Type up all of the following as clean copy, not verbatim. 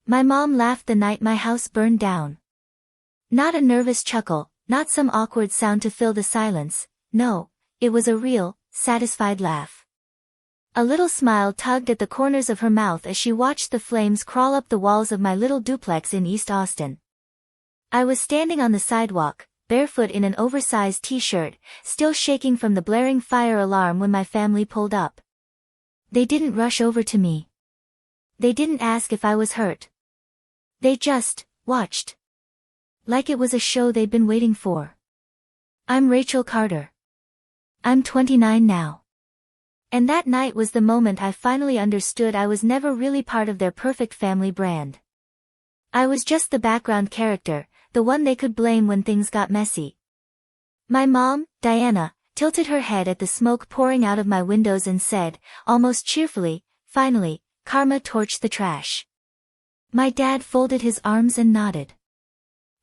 My mom laughed the night my house burned down. Not a nervous chuckle, not some awkward sound to fill the silence. No, it was a real, satisfied laugh. A little smile tugged at the corners of her mouth as she watched the flames crawl up the walls of my little duplex in East Austin. I was standing on the sidewalk, barefoot in an oversized t-shirt, still shaking from the blaring fire alarm when my family pulled up. They didn't rush over to me. They didn't ask if I was hurt. They just watched. Like it was a show they'd been waiting for. I'm Rachel Carter. I'm 29 now. And that night was the moment I finally understood I was never really part of their perfect family brand. I was just the background character, the one they could blame when things got messy. My mom, Diana, tilted her head at the smoke pouring out of my windows and said, almost cheerfully, finally, karma torched the trash. My dad folded his arms and nodded.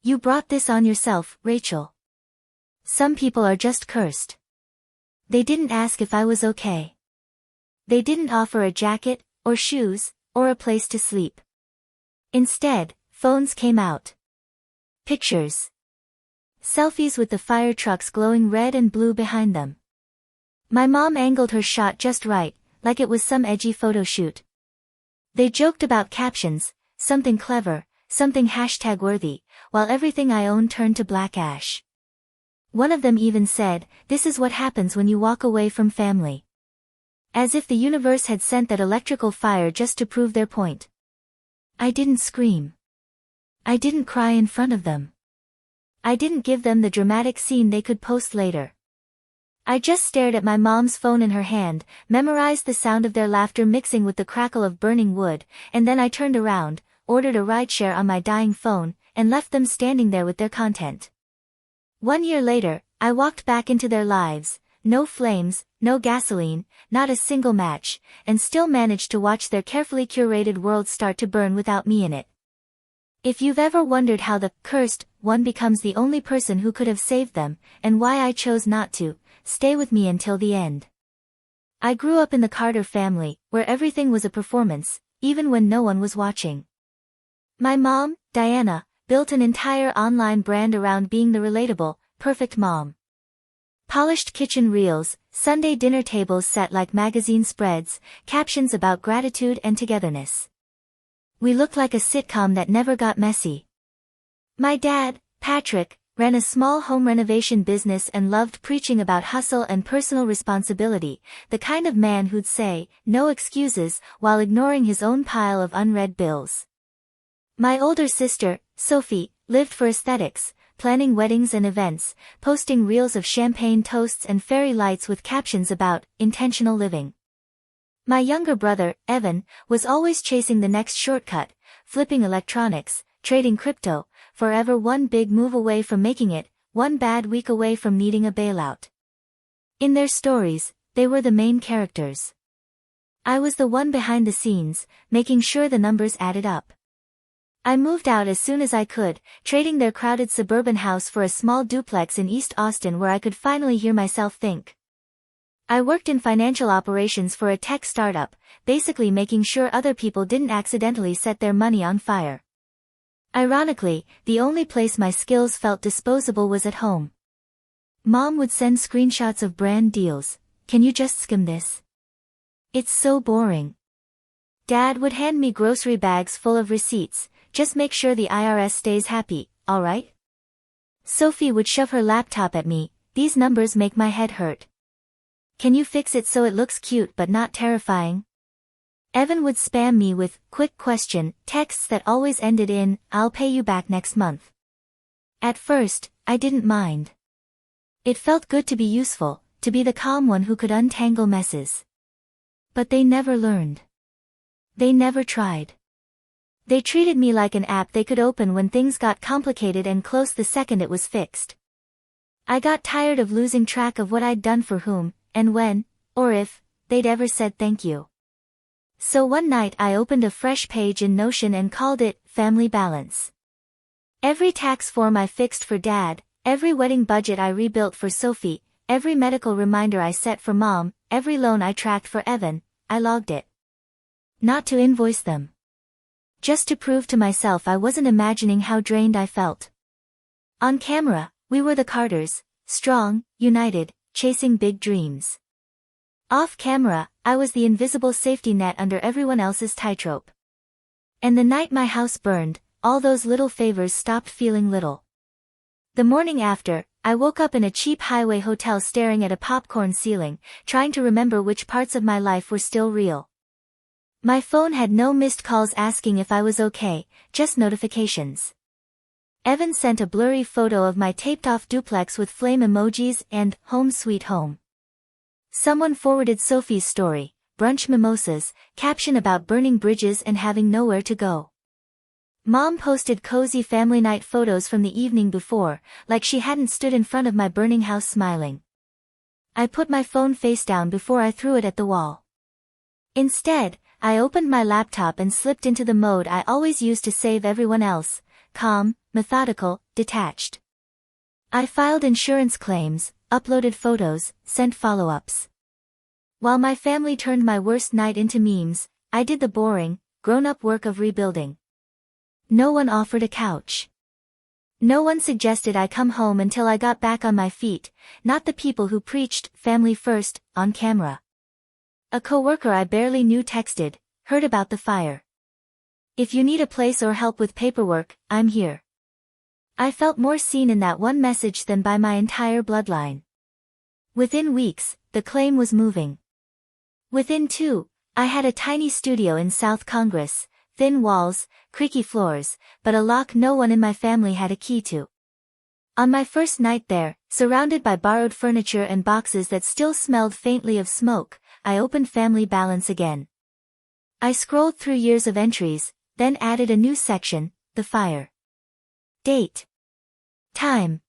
You brought this on yourself, Rachel. Some people are just cursed. They didn't ask if I was okay. They didn't offer a jacket, or shoes, or a place to sleep. Instead, phones came out. Pictures. Selfies with the fire trucks glowing red and blue behind them. My mom angled her shot just right, like it was some edgy photo shoot. They joked about captions, something clever, something hashtag-worthy, while everything I owned turned to black ash. One of them even said, "This is what happens when you walk away from family." As if the universe had sent that electrical fire just to prove their point. I didn't scream. I didn't cry in front of them. I didn't give them the dramatic scene they could post later. I just stared at my mom's phone in her hand, memorized the sound of their laughter mixing with the crackle of burning wood, and then I turned around, ordered a rideshare on my dying phone, and left them standing there with their content. 1 year later, I walked back into their lives, no flames, no gasoline, not a single match, and still managed to watch their carefully curated world start to burn without me in it. If you've ever wondered how the cursed one becomes the only person who could have saved them, and why I chose not to, stay with me until the end. I grew up in the Carter family, where everything was a performance, even when no one was watching. My mom, Diana, built an entire online brand around being the relatable, perfect mom. Polished kitchen reels, Sunday dinner tables set like magazine spreads, captions about gratitude and togetherness. We looked like a sitcom that never got messy. My dad, Patrick, ran a small home renovation business and loved preaching about hustle and personal responsibility, the kind of man who'd say, "No excuses," while ignoring his own pile of unread bills. My older sister, Sophie, lived for aesthetics, planning weddings and events, posting reels of champagne toasts and fairy lights with captions about intentional living. My younger brother, Evan, was always chasing the next shortcut, flipping electronics, trading crypto, forever one big move away from making it, one bad week away from needing a bailout. In their stories, they were the main characters. I was the one behind the scenes, making sure the numbers added up. I moved out as soon as I could, trading their crowded suburban house for a small duplex in East Austin where I could finally hear myself think. I worked in financial operations for a tech startup, basically making sure other people didn't accidentally set their money on fire. Ironically, the only place my skills felt disposable was at home. Mom would send screenshots of brand deals. "Can you just skim this? It's so boring." Dad would hand me grocery bags full of receipts. "Just make sure the IRS stays happy, alright?" Sophie would shove her laptop at me. "These numbers make my head hurt. Can you fix it so it looks cute but not terrifying?" Evan would spam me with quick question texts that always ended in, "I'll pay you back next month." At first, I didn't mind. It felt good to be useful, to be the calm one who could untangle messes. But they never learned. They never tried. They treated me like an app they could open when things got complicated and close the second it was fixed. I got tired of losing track of what I'd done for whom, and when, or if, they'd ever said thank you. So one night I opened a fresh page in Notion and called it Family Balance. Every tax form I fixed for Dad, every wedding budget I rebuilt for Sophie, every medical reminder I set for Mom, every loan I tracked for Evan, I logged it. Not to invoice them. just to prove to myself I wasn't imagining how drained I felt. On camera, we were the Carters, strong, united, chasing big dreams. Off camera, I was the invisible safety net under everyone else's tightrope. And the night my house burned, all those little favors stopped feeling little. The morning after, I woke up in a cheap highway hotel staring at a popcorn ceiling, trying to remember which parts of my life were still real. My phone had no missed calls asking if I was okay, just notifications. Evan sent a blurry photo of my taped-off duplex with flame emojis and "Home Sweet Home." Someone forwarded Sophie's story, brunch mimosas, caption about burning bridges and having nowhere to go. Mom posted cozy family night photos from the evening before, like she hadn't stood in front of my burning house smiling. I put my phone face down before I threw it at the wall. Instead, I opened my laptop and slipped into the mode I always use to save everyone else: calm, methodical, detached. I filed insurance claims, uploaded photos, sent follow-ups. While my family turned my worst night into memes, I did the boring, grown-up work of rebuilding. No one offered a couch. No one suggested I come home until I got back on my feet, not the people who preached family first on camera. A coworker I barely knew texted, "Heard about the fire. If you need a place or help with paperwork, I'm here." I felt more seen in that one message than by my entire bloodline. Within weeks, the claim was moving. Within 2, I had a tiny studio in South Congress, thin walls, creaky floors, but a lock no one in my family had a key to. On my first night there, surrounded by borrowed furniture and boxes that still smelled faintly of smoke, I opened Family Balance again. I scrolled through years of entries, then added a new section: the fire. Date. Time.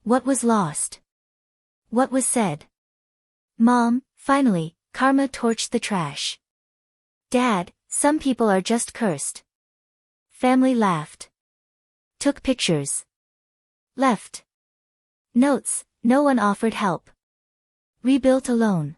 What was lost? What was said? Mom, finally, karma torched the trash. Dad, some people are just cursed. Family laughed. Took pictures. Left. Notes, no one offered help. Rebuilt alone.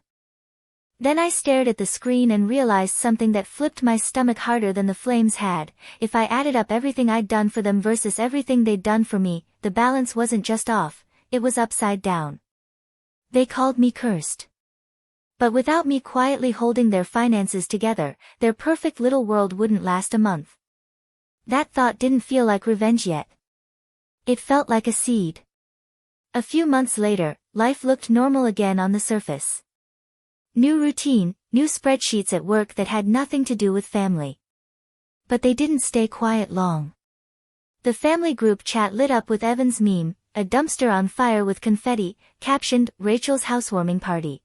Then I stared at the screen and realized something that flipped my stomach harder than the flames had. If I added up everything I'd done for them versus everything they'd done for me, the balance wasn't just off, it was upside down. They called me cursed. But without me quietly holding their finances together, their perfect little world wouldn't last a month. That thought didn't feel like revenge yet. It felt like a seed. A few months later, life looked normal again on the surface. New routine, new spreadsheets at work that had nothing to do with family. But they didn't stay quiet long. The family group chat lit up with Evan's meme, a dumpster on fire with confetti, captioned, "Rachel's housewarming party."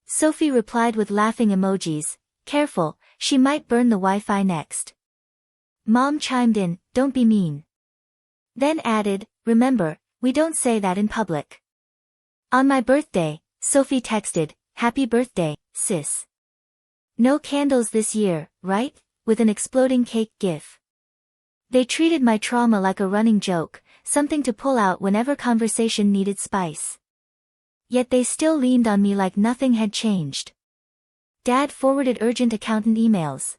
Sophie replied with laughing emojis, "Careful, she might burn the Wi-Fi next." Mom chimed in, "Don't be mean." Then added, "Remember, we don't say that in public." On my birthday, Sophie texted, "Happy birthday, sis. No candles this year, right?" with an exploding cake gif. They treated my trauma like a running joke, something to pull out whenever conversation needed spice. Yet they still leaned on me like nothing had changed. Dad forwarded urgent accountant emails.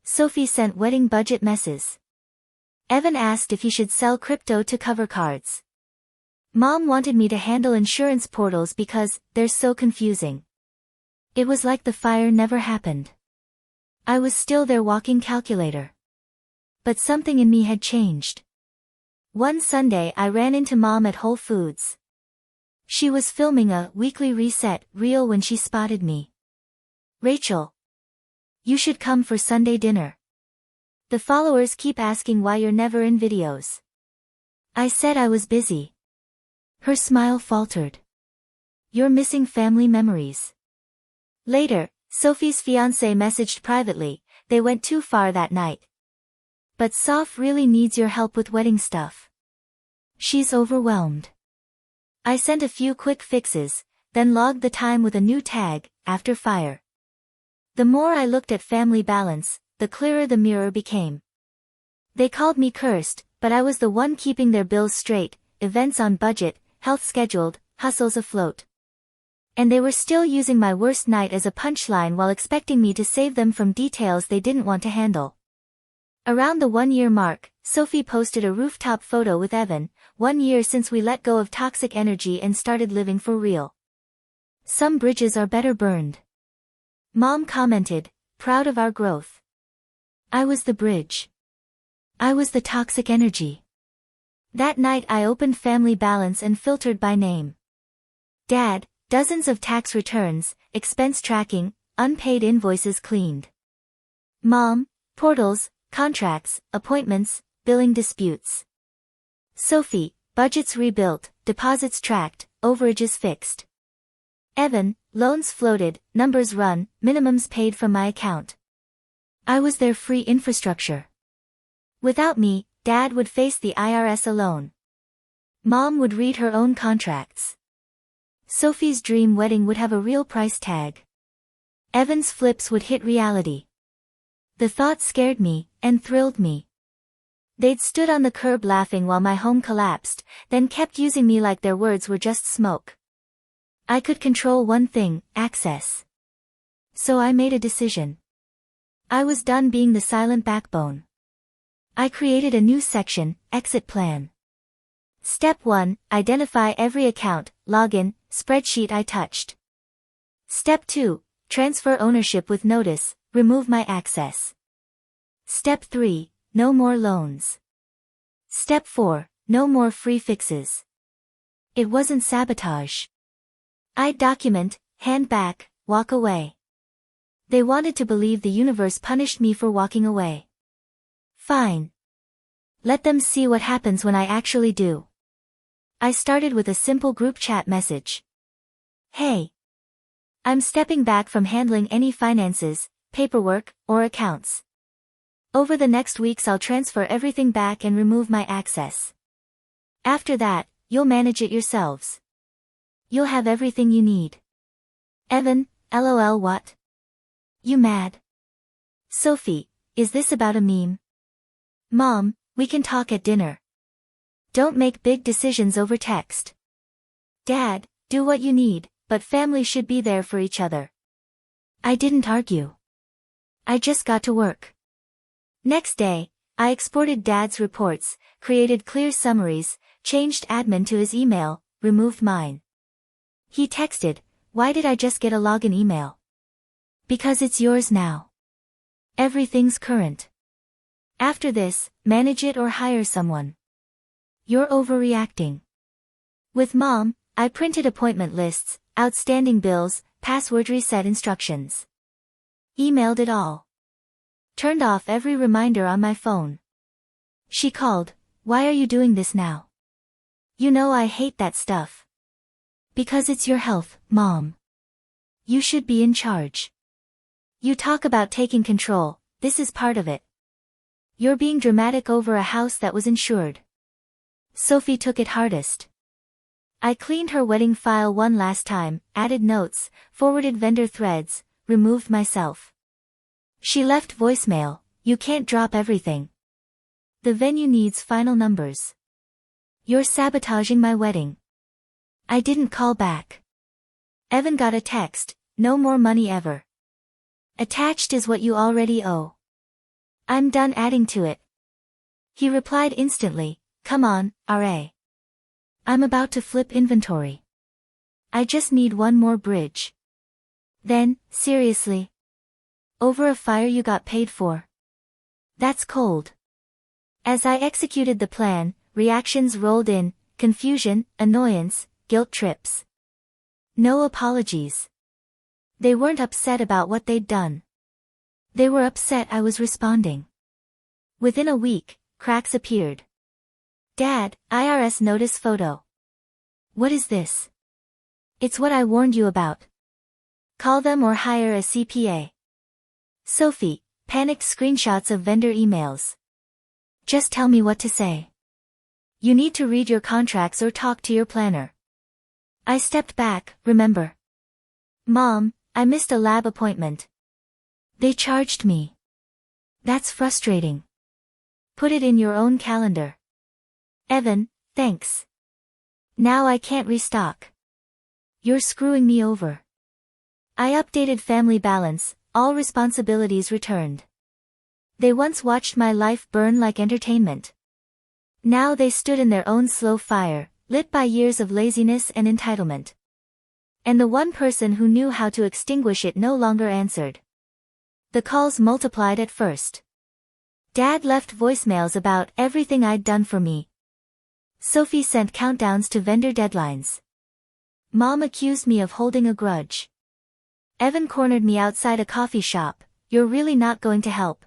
Sophie sent wedding budget messes. Evan asked if he should sell crypto to cover cards. Mom wanted me to handle insurance portals because they're so confusing. It was like the fire never happened. I was still their walking calculator. But something in me had changed. One Sunday I ran into Mom at Whole Foods. She was filming a weekly reset reel when she spotted me. "Rachel, you should come for Sunday dinner. The followers keep asking why you're never in videos." I said I was busy. Her smile faltered. "You're missing family memories." Later, Sophie's fiancé messaged privately, "They went too far that night. But Soph really needs your help with wedding stuff. She's overwhelmed." I sent a few quick fixes, then logged the time with a new tag, "After fire." The more I looked at Family Balance, the clearer the mirror became. They called me cursed, but I was the one keeping their bills straight, events on budget, health scheduled, hustles afloat. And they were still using my worst night as a punchline while expecting me to save them from details they didn't want to handle. Around the 1-year mark, Sophie posted a rooftop photo with Evan, 1 year since we let go of toxic energy and started living for real. Some bridges are better burned. Mom commented, proud of our growth. I was the bridge. I was the toxic energy. That night I opened Family Balance and filtered by name. Dad, dozens of tax returns, expense tracking, unpaid invoices cleaned. Mom, portals, contracts, appointments, billing disputes. Sophie, budgets rebuilt, deposits tracked, overages fixed. Evan, loans floated, numbers run, minimums paid from my account. I was their free infrastructure. Without me, Dad would face the IRS alone. Mom would read her own contracts. Sophie's dream wedding would have a real price tag. Evan's flips would hit reality. The thought scared me, and thrilled me. They'd stood on the curb laughing while my home collapsed, then kept using me like their words were just smoke. I could control one thing, access. So I made a decision. I was done being the silent backbone. I created a new section, Exit Plan. Step 1, identify every account, login, spreadsheet I touched. Step 2, transfer ownership with notice, remove my access. Step 3, no more loans. Step 4, no more free fixes. It wasn't sabotage. I'd document, hand back, walk away. They wanted to believe the universe punished me for walking away. Fine. Let them see what happens when I actually do. I started with a simple group chat message. Hey. I'm stepping back from handling any finances, paperwork, or accounts. Over the next weeks I'll transfer everything back and remove my access. After that, you'll manage it yourselves. You'll have everything you need. Evan, LOL what? You mad? Sophie, is this about a meme? Mom, we can talk at dinner. Don't make big decisions over text. Dad, do what you need, but family should be there for each other. I didn't argue. I just got to work. Next day, I exported Dad's reports, created clear summaries, changed admin to his email, removed mine. He texted, why did I just get a login email? Because it's yours now. Everything's current. After this, manage it or hire someone. You're overreacting. With Mom, I printed appointment lists, outstanding bills, password reset instructions. Emailed it all. Turned off every reminder on my phone. She called, why are you doing this now? You know I hate that stuff. Because it's your health, Mom. You should be in charge. You talk about taking control, this is part of it. You're being dramatic over a house that was insured. Sophie took it hardest. I cleaned her wedding file one last time, added notes, forwarded vendor threads, removed myself. She left voicemail, you can't drop everything. The venue needs final numbers. You're sabotaging my wedding. I didn't call back. Evan got a text, no more money ever. Attached is what you already owe. I'm done adding to it. He replied instantly, come on, RA. I'm about to flip inventory. I just need one more bridge. Then, seriously? Over a fire you got paid for? That's cold. As I executed the plan, reactions rolled in, confusion, annoyance, guilt trips. No apologies. They weren't upset about what they'd done. They were upset I was responding. Within a week, cracks appeared. Dad, IRS notice photo. What is this? It's what I warned you about. Call them or hire a CPA. Sophie, panicked screenshots of vendor emails. Just tell me what to say. You need to read your contracts or talk to your planner. I stepped back, remember. Mom, I missed a lab appointment. They charged me. That's frustrating. Put it in your own calendar. Evan, thanks. Now I can't restock. You're screwing me over. I updated Family Balance, all responsibilities returned. They once watched my life burn like entertainment. Now they stood in their own slow fire, lit by years of laziness and entitlement. And the one person who knew how to extinguish it no longer answered. The calls multiplied at first. Dad left voicemails about everything I'd done for me. Sophie sent countdowns to vendor deadlines. Mom accused me of holding a grudge. Evan cornered me outside a coffee shop. You're really not going to help.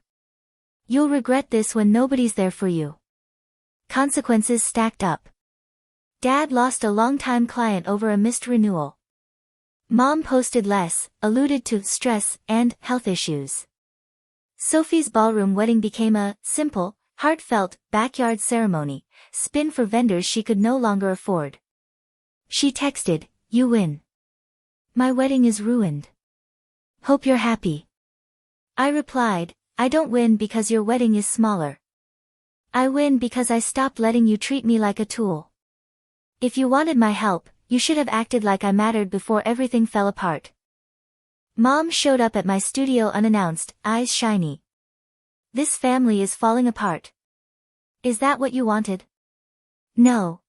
You'll regret this when nobody's there for you. Consequences stacked up. Dad lost a long-time client over a missed renewal. Mom posted less, alluded to stress and health issues. Sophie's ballroom wedding became a simple, heartfelt, backyard ceremony, spin for vendors she could no longer afford. She texted, "You win. My wedding is ruined. Hope you're happy." I replied, "I don't win because your wedding is smaller. I win because I stopped letting you treat me like a tool. If you wanted my help, you should have acted like I mattered before everything fell apart." Mom showed up at my studio unannounced, eyes shiny. "This family is falling apart. Is that what you wanted?" "No.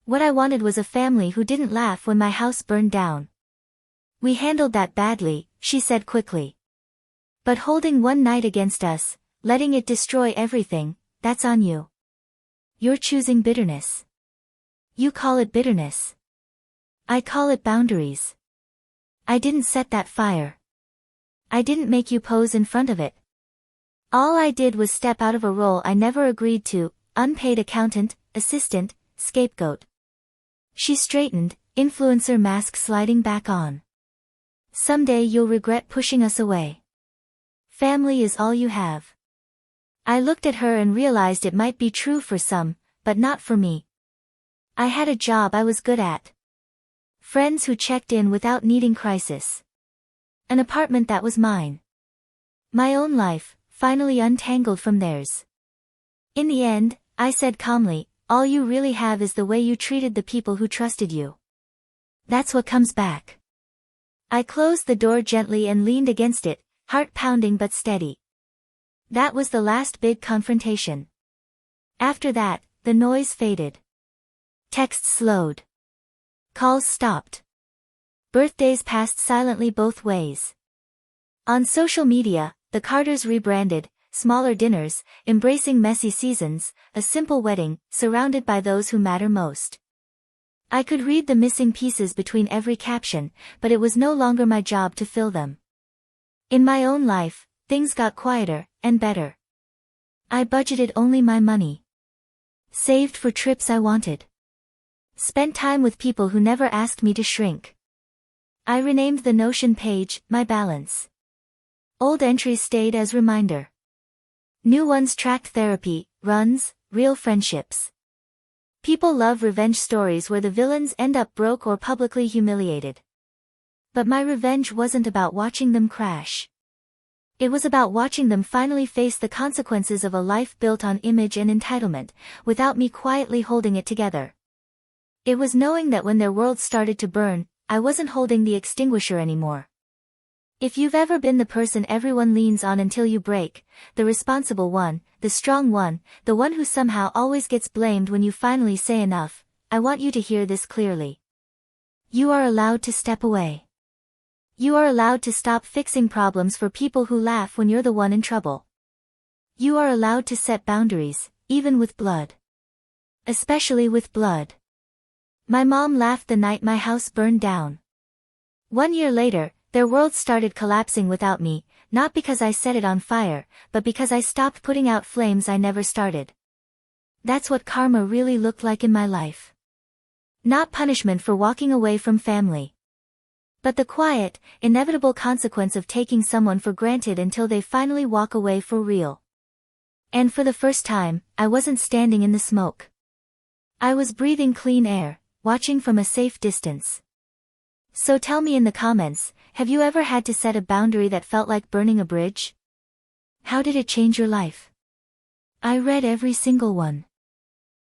What I wanted was a family who didn't laugh when my house burned down." "We handled that badly," she said quickly. "But holding one night against us, letting it destroy everything, that's on you. You're choosing bitterness. You call it bitterness. I call it boundaries. I didn't set that fire. I didn't make you pose in front of it. All I did was step out of a role I never agreed to, unpaid accountant, assistant, scapegoat." She straightened, influencer mask sliding back on. "Someday you'll regret pushing us away. Family is all you have." I looked at her and realized it might be true for some, but not for me. I had a job I was good at. Friends who checked in without needing crisis. An apartment that was mine. My own life, finally untangled from theirs. In the end, I said calmly, "All you really have is the way you treated the people who trusted you. That's what comes back." I closed the door gently and leaned against it, heart pounding but steady. That was the last big confrontation. After that, the noise faded. Texts slowed. Calls stopped. Birthdays passed silently both ways. On social media, the Carters rebranded, smaller dinners, embracing messy seasons, a simple wedding, surrounded by those who matter most. I could read the missing pieces between every caption, but it was no longer my job to fill them. In my own life, things got quieter, and better. I budgeted only my money. Saved for trips I wanted. Spent time with people who never asked me to shrink. I renamed the Notion page, My Balance. Old entries stayed as reminder. New ones tracked therapy, runs, real friendships. People love revenge stories where the villains end up broke or publicly humiliated. But my revenge wasn't about watching them crash. It was about watching them finally face the consequences of a life built on image and entitlement, without me quietly holding it together. It was knowing that when their world started to burn, I wasn't holding the extinguisher anymore. If you've ever been the person everyone leans on until you break, the responsible one, the strong one, the one who somehow always gets blamed when you finally say enough, I want you to hear this clearly. You are allowed to step away. You are allowed to stop fixing problems for people who laugh when you're the one in trouble. You are allowed to set boundaries, even with blood. Especially with blood. My mom laughed the night my house burned down. 1 year later, their world started collapsing without me, not because I set it on fire, but because I stopped putting out flames I never started. That's what karma really looked like in my life. Not punishment for walking away from family. But the quiet, inevitable consequence of taking someone for granted until they finally walk away for real. And for the first time, I wasn't standing in the smoke. I was breathing clean air, watching from a safe distance. So tell me in the comments, have you ever had to set a boundary that felt like burning a bridge? How did it change your life? I read every single one.